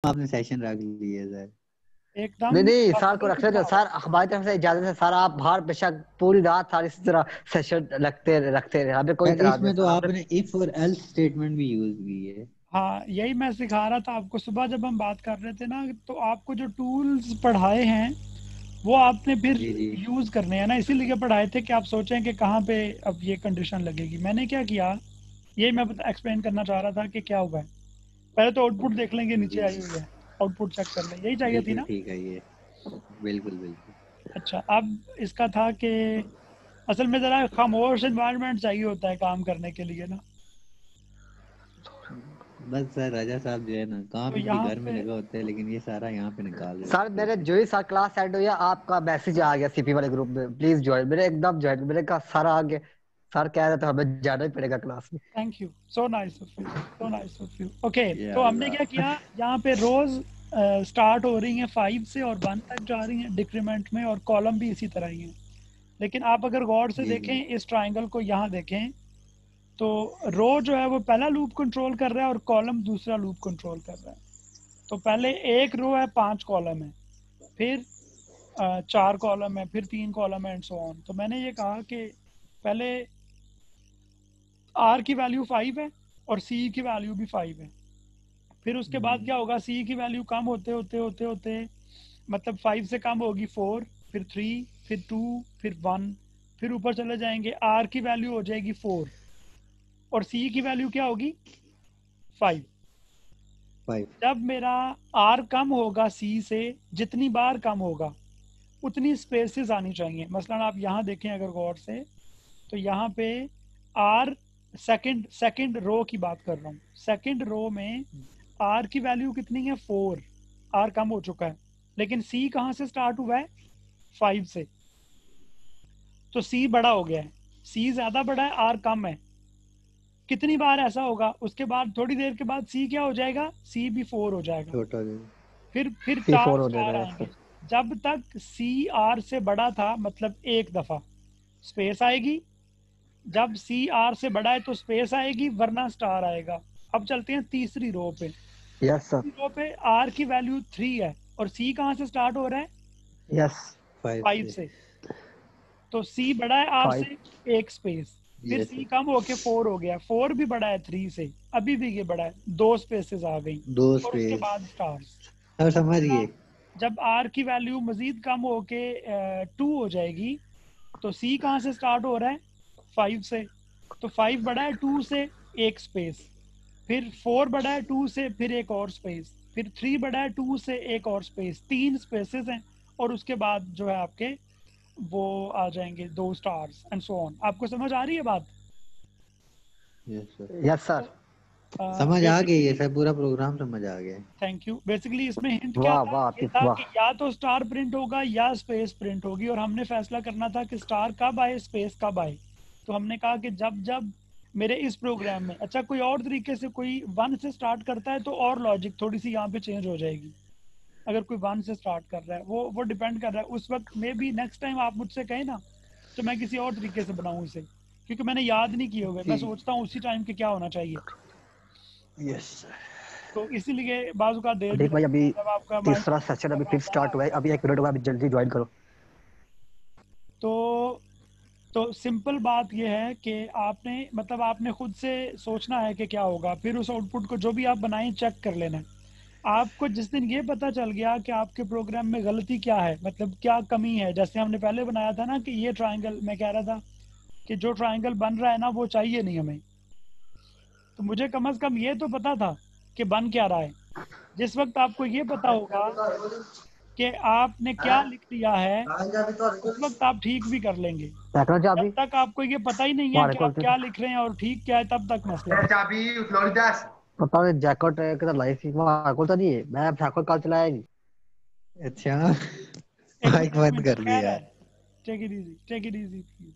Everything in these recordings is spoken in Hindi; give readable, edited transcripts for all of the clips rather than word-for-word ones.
आपने सेशन रख लिया सर। एकदम नहीं नहीं सर को प्रॉपर रख रहे थे सर, हमारी तरफ से इजाजत है सर, आप बाहर बेशक पूरी रात सारी इसी तरह सेशन रखते रहे, हमें कोई सर इतराज नहीं इसमें तो सर, आपने इफ और एल्स स्टेटमेंट भी यूज की है। हाँ, यही मैं सिखा रहा था आपको सुबह जब हम बात कर रहे थे ना, तो आपको जो टूल्स पढ़ाए हैं वो आपने फिर जी जी यूज करने हैं ना, इसीलिए पढ़ाए थे कि आप सोचें कि कहाँ पे अब ये कंडीशन लगेगी। मैंने क्या किया, यही मैं एक्सप्लेन करना चाह रहा था कि क्या हुआ है। पहले तो आउटपुट देख लेंगे, नीचे जी आई हुई है, आउटपुट चेक कर लें, यही चाहिए थी बिल्कुल ना। ठीक है ये, बिल्कुल बिल्कुल। अच्छा, अब इसका था कि असल में ज़रा खामोश एनवायरनमेंट चाहिए होता है काम करने के लिए ना। बस सर राजा साहब जो है ना तो काम भी यहाँ घर में पे लगा होता है, लेकिन ये सारा यहाँ पे निकाल सर देते मेरे हैं। जो ही सर क्लास एंड हुई है, आपका मैसेज आ गया सीपी वाले ग्रुप में, प्लीज ज्वाइन, मेरे एकदम ज्वाइन, मेरे का सर आ गया, सर कह रहे थे हमें जाना ही पड़ेगा क्लास में। Thank you, so nice of you, so nice of you. Okay, या तो हमने क्या अल्लाह। किया, यहाँ पे रोज स्टार्ट हो रही हैं 5 से और 1 तक जा रही हैं डिक्रीमेंट में, और कॉलम भी इसी तरह ही है। लेकिन आप अगर गौर से जी देखें, जी इस ट्राइंगल को यहाँ देखें, तो रो जो है वो पहला लूप कंट्रोल कर रहा है और कॉलम दूसरा लूप कंट्रोल कर रहा है। तो पहले एक रो है, 5 कॉलम है, फिर 4 कॉलम है, फिर 3 कॉलम है, एंड सो ऑन। तो मैंने ये कहा कि पहले आर की वैल्यू 5 है और सी की वैल्यू भी 5 है। फिर उसके बाद क्या होगा, सी की वैल्यू कम होते होते होते होते, मतलब 5 से कम होगी 4, फिर 3, फिर 2, फिर 1, फिर ऊपर चले जाएंगे, आर की वैल्यू हो जाएगी 4 और सी की वैल्यू क्या होगी 5। 5। जब मेरा आर कम होगा सी से, जितनी बार कम होगा उतनी स्पेसेस आनी चाहिए। मसलन आप यहाँ देखें अगर गौर से, तो यहाँ पे आर सेकंड सेकंड रो की बात कर रहा हूँ, सेकंड रो में आर की वैल्यू कितनी है 4, आर कम हो चुका है, लेकिन सी कहाँ से स्टार्ट हुआ है 5 से, तो सी बड़ा हो गया है, सी ज्यादा बड़ा है, आर कम है। कितनी बार ऐसा होगा, उसके बाद थोड़ी देर के बाद सी क्या हो जाएगा, सी भी 4 हो जाएगा। छोटा फिर सी 4 फोर हो स्टार जाएगा आएंगे। सर। जब तक सी आर से बड़ा था, मतलब एक दफा स्पेस आएगी, जब सी आर से बड़ा है तो स्पेस आएगी, वरना स्टार आएगा। अब चलते हैं तीसरी रो पे। Yes sir. तीसरी रो पे आर की वैल्यू 3 है और सी कहाँ से स्टार्ट हो रहा है यस 5 5 से। से, तो सी बड़ा है आर 5। से, एक स्पेस। फिर यस सी कम होके 4 हो गया, 4 भी बड़ा है 3 से, अभी भी ये बड़ा है, 2 स्पेसेस आ गई, दो और उसके स्पेस। बाद स्टार्स। अब जब समझ मेरा गए। जब आर की वैल्यू मजीद कम होके 2 हो जाएगी, तो सी कहाँ से स्टार्ट हो रहा है 5 से, तो 5 बड़ा है 2 से, एक स्पेस। फिर 4 बड़ा है 2 से, फिर एक और स्पेस। फिर 3 बड़ा है 2 से, एक और स्पेस, 3 स्पेसेस हैं। और उसके बाद जो है आपके वो आ जाएंगे 2 स्टार्स एंड सो ऑन। आपको समझ आ रही है बात? Yes sir, yes sir. तो समझ आ गई है बेसिकली, सर, पूरा प्रोग्राम समझ आ गया है। Thank you. बेसिकली इसमें हिंट क्या वाह था, वाह ये आतिफ था वाह। कि या तो स्टार प्रिंट होगा या स्पेस प्रिंट होगी, और हमने फैसला करना था कि स्टार कब आए, स्पेस कब आए। तो हमने कहा कि जब जब मेरे इस प्रोग्राम में, अच्छा कोई और तरीके से कोई 1 से स्टार्ट करता है तो और लॉजिक थोड़ी सी यहाँ पे चेंज हो जाएगी। अगर कोई 1 से स्टार्ट कर रहा है, वो डिपेंड कर रहा है उस वक्त। मे बी नेक्स्ट टाइम आप मुझसे कहें ना, तो मैं किसी और तरीके से बनाऊँ इसे, क्योंकि मैंने याद नहीं किए हुए, मैं जी सोचता हूँ उसी टाइम के क्या होना चाहिए। Yes sir. तो इसीलिए बाजू का देर भी देख भाई लगती अभी है जब आपका माइंड तीसरा सेशन अभी फिर आता है स्टार्ट हुआ है, ना। अभी 1 मिनट हुआ, अभी जल्दी ज्वाइन करो। तो तो सिंपल बात यह है कि आपने, मतलब आपने खुद से सोचना है कि क्या होगा, फिर उस आउटपुट को जो भी आप बनाएं चेक कर लेना है। आपको जिस दिन ये पता चल गया कि आपके प्रोग्राम में गलती क्या है, मतलब क्या कमी है, जैसे हमने पहले बनाया था ना कि ये ट्रायंगल, मैं कह रहा था कि जो ट्रायंगल बन रहा है ना वो चाहिए नहीं हमें, तो मुझे कम से कम ये तो पता था कि बन क्या रहा है। जिस वक्त आपको ये पता होगा कि आपने क्या लिख दिया है, उस वक्त आप ठीक भी कर लेंगे। देखना जब चाबी तक आपको ये पता ही नहीं है हमारे कि को आप क्या लिख रहे हैं और ठीक क्या है, तब तक मसला है। पता नहीं जैकेट किधर लाइफ ही हमारे को तो नहीं है, मैं जैकेट कल चलाया नहीं। अच्छा एक माइक बंद मिनट कर कह रहा दिया। है, take it easy, take it easy please.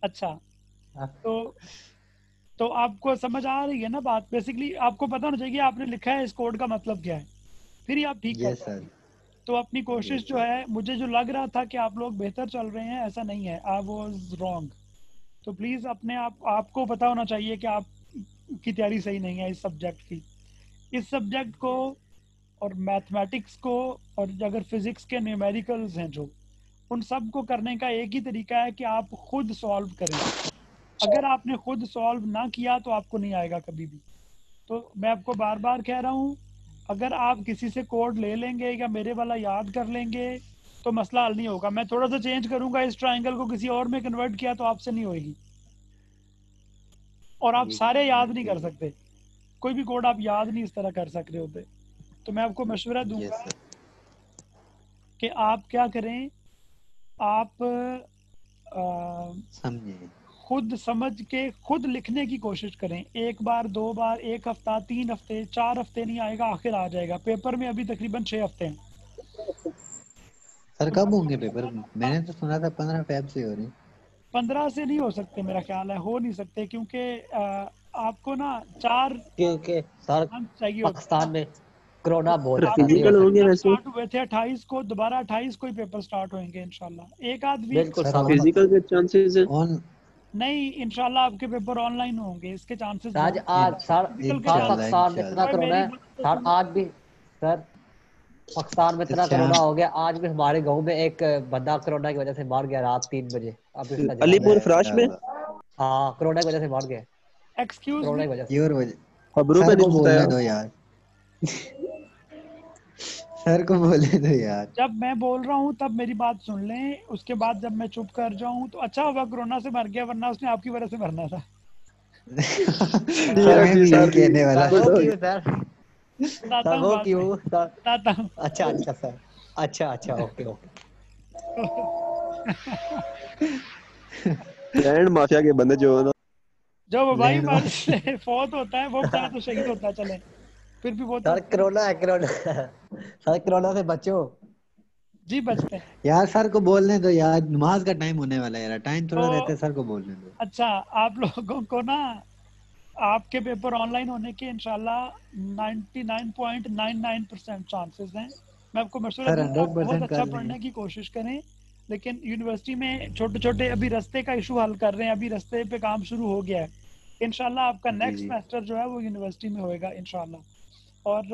अच्छा, तो तो आपको समझ आ रही है ना बात? बेसिकली आपको पता होना चाहिए कि आपने लिखा है इस कोड का मतलब क्या है, फिर ही आप ठीक कर यस सर। पाएंगे। तो अपनी कोशिश यस जो सर। है, मुझे जो लग रहा था कि आप लोग बेहतर चल रहे हैं, ऐसा नहीं है, आई वाज रॉन्ग। तो प्लीज़ अपने आप, आपको पता होना चाहिए कि आप की तैयारी सही नहीं है इस सब्जेक्ट की। इस सब्जेक्ट को और मैथमेटिक्स को और अगर फिजिक्स के न्यूमेरिकल्स हैं जो, उन सब को करने का एक ही तरीका है कि आप खुद सॉल्व करें। अगर आपने खुद सॉल्व ना किया तो आपको नहीं आएगा कभी भी। तो मैं आपको बार बार कह रहा हूँ, अगर आप किसी से कोड ले लेंगे या मेरे वाला याद कर लेंगे तो मसला हल नहीं होगा। मैं थोड़ा सा चेंज करूंगा, इस ट्रायंगल को किसी और में कन्वर्ट किया तो आपसे नहीं होगी, और आप सारे याद नहीं कर सकते। कोई भी कोड आप याद नहीं इस तरह कर सक रहे होते। तो मैं आपको मशवरा यस दूंगा सर। कि आप क्या करें, आप समझे। खुद समझ के खुद लिखने की कोशिश करें। एक बार, 2 बार, 1 हफ्ता, 3 हफ्ते, 4 हफ्ते नहीं आएगा, आखिर आ जाएगा। पेपर में अभी तकरीबन 6 हफ्ते हैं। सर तो कब होंगे पेपर? मैंने तो सुना था 15 फेब से हो रही। 15 से नहीं हो सकते, मेरा ख्याल है हो नहीं सकते, क्योंकि आपको ना 4 क्योंकि सर मंथ चाहिए होते हैं पाकिस्तान ना। में कोरोना बहुत सर है सर, आपके नहीं हो फिजिकल पेपर होंगे सकता। जब वैसे? स्टार्ट हुए थे 28 को, दोबारा 28 को ही पेपर स्टार्ट होंगे इंशाल्लाह। एक आध वीक बिल्कुल सर सर ऑन फिजिकल के चांसेस है? ऑन नहीं, इंशाल्लाह आपके पेपर ऑनलाइन होंगे, इसके चांसेस आज बहुत आज सर फिजिकल के सर इंशाल्लाह चांसेस। पाकिस्तान में इतना इंशाल्लाह। भाई कोरोना मेरी है बात तो सर, सुनो। आज भी सर पाकिस्तान में इतना अच्छा कोरोना हो गया। आज भी हमारे गांव में एक बंदा कोरोना की वजह से मर गया रात 3 बजे। अब उसका जनाजा अलीपुर है। फराश में हाँ, कोरोना की वजह से मर गया। एक्सक्यूज कोरोना मी, की वजह से। प्योर वजह। खबरों पे सर को नहीं बोलने बताया। दो यार। सर को बोलने दो यार। जब मैं बोल रहा हूँ तब मेरी बात सुन लें, उसके बाद जब मैं चुप कर जाऊं तो अच्छा होगा कोरोना से मर गया, वरना उसने आपकी वजह से मरना था। सर मैं जी भी यही सर, कहने वाला। सर गुड वो हो क्यों गया। सर? बताता सर हूँ वो बाद में, क्यों सर? बताता हूँ। अच्छा अच्छा सर, अच्छा अच्छा, ओके ओके। लैंड माफिया के बंदे जो है ना। जो वबाई लैंड बीमारी माफिया। से फौत होता है वो बेचारा तो शहीद होता है, चले फिर भी वो तो सर कोरोना है, कोरोना। सर कोरोना से बचो। जी बचते हैं। यार सर को बोलने दो यार, नमाज का टाइम होने वाला है यार, टाइम थोड़ा रहता तो है, सर को बोलने दो। अच्छा, आप लोगों को ना आपके पेपर ऑनलाइन होने के इंशाल्लाह 99.99% चांसेस हैं। मैं आपको मशवरा सर दूंगा, बहुत 100% अच्छा कर लेंगे। पढ़ने की कोशिश करें। लेकिन यूनिवर्सिटी में छोटे छोटे अभी रास्ते का इशू हल कर रहे हैं, अभी रास्ते पे काम शुरू हो गया है। इंशाल्लाह आपका जी नेक्स्ट जी। सेमेस्टर जो है वो यूनिवर्सिटी में होएगा इंशाल्लाह। और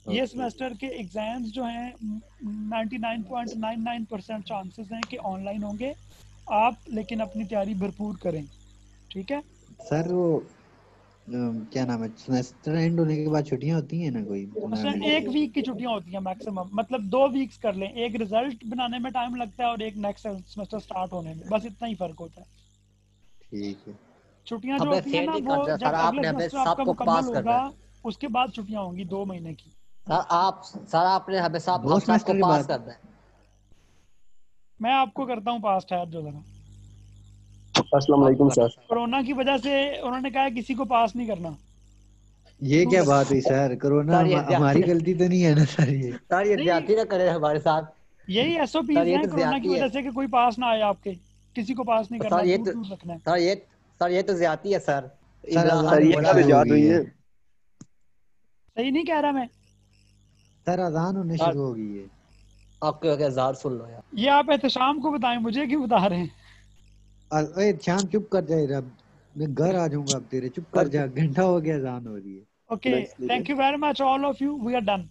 ये ओके। सेमेस्टर के एग्जाम्स जो हैं 99.99% चांसेस हैं कि ऑनलाइन होंगे। आप लेकिन अपनी तैयारी भरपूर करें, ठीक है। सर वो क्या नाम है, सेमेस्टर एंड होने के बाद छुट्टियां होती हैं ना कोई अच्छा, 15-20 1 दिन? वीक की छुट्टियां होती हैं मैक्सिमम, मतलब 2 वीक्स कर लें। एक रिजल्ट बनाने में टाइम लगता है और एक नेक्स्ट सेमेस्टर स्टार्ट होने में, बस इतना ही फर्क होता है। ठीक है। छुट्टियां जो हमें होती हैं फेल ना, नहीं वो करना सर, जब अगले आपने हमें सेमेस्टर आपका सबको मुकम्मल पास करना होगा है। उसके बाद छुट्टियां होंगी 2 महीने की। सर आपने हमें सब दो हम सबको सेमेस्टर के पास बाद? करना है। मैं आपको करता हूँ पास, ठहर जो जरा। अस्सलाम आपको वालेकुम करना सर। सर। कोरोना की वजह से उन्होंने कहा है किसी को पास नहीं करना। ये क्या रूल बात हुई सर? कोरोना सर ये हमारी ज्यादती, गलती तो नहीं है ना सर ये? सर ये नहीं, ज्यादती ना करे हमारे साथ। यही सर SOPs ये हैं तो कोरोना की ज्यादती है। वजह से कि कोई पास ना आए आपके, किसी को पास नहीं करना, सर ये दूर तो दूर रखना है। सर ये सर ये तो ज्यादती है सर। सर इमरान सर अजान ने ये होनी बोला कब है। शुरू हो इजाद गई हुई है। है? सही नहीं कह रहा मैं? सर अजान होने सर शुरू हो गई है। आपके हजार सुन लो यार। ये आप एहतशाम को बताएं, मुझे क्यों बता रहे हैं? ओए शाम चुप कर जा रब, मैं घर आ जाऊंगा अब तेरे, चुप कर सर जा, घंटा हो गया, अजान हो रही है। Okay, thank you very much all of you, we are done.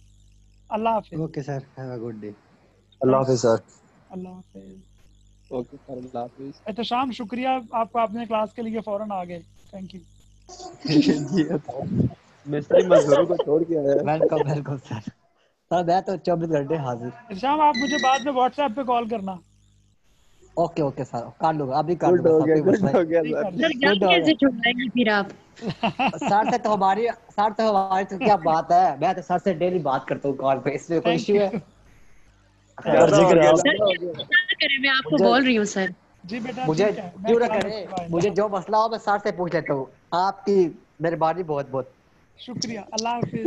अल्लाह हाफिज। Okay sir, have a good day. अल्लाह थैंक हाफिज सर। अल्लाह हाफिज। ओके सर, अल्लाह हाफिज। एहतशाम, शुक्रिया आपको, अपने क्लास के लिए फौरन आ गए, थैंक यू। जी मिस्त्री मजदूरों को छोड़ के आया है। Welcome welcome sir. सर मैं तो 24 घंटे हाजिर। एहतशाम, आप मुझे बाद में व्हाट्सएप पे कॉल करना। ओके ओके सर, कर लूंगा, अभी कर गुड लूंगा हो सर, गया, कोई गुड मसला हो नहीं। गया ठीक सर। कर सर दें। यहाँ गुड हो कैसे गया छुड़ाएंगे फिर आप? सर तो क्या बात है, मैं तो सर से डेली बात करता हूँ कॉल पे, इसमें कोई थैंक इश्यू है? यू, थैंक ज्यादा यू। हो गया, सर ज्यादा हो क्या गया। करें, मैं आपको मुझे बोल रही हूँ सर। जी बेटा मुझे ठीक है, मैं क्यों ना ख्याल करे, रखूंगा मुझे आइंदा। जो मसला हो मैं सर से पूछ लेता हूँ। आपकी मेहरबानी बहुत बहुत। शुक्रिया, अल्लाह हाफिज।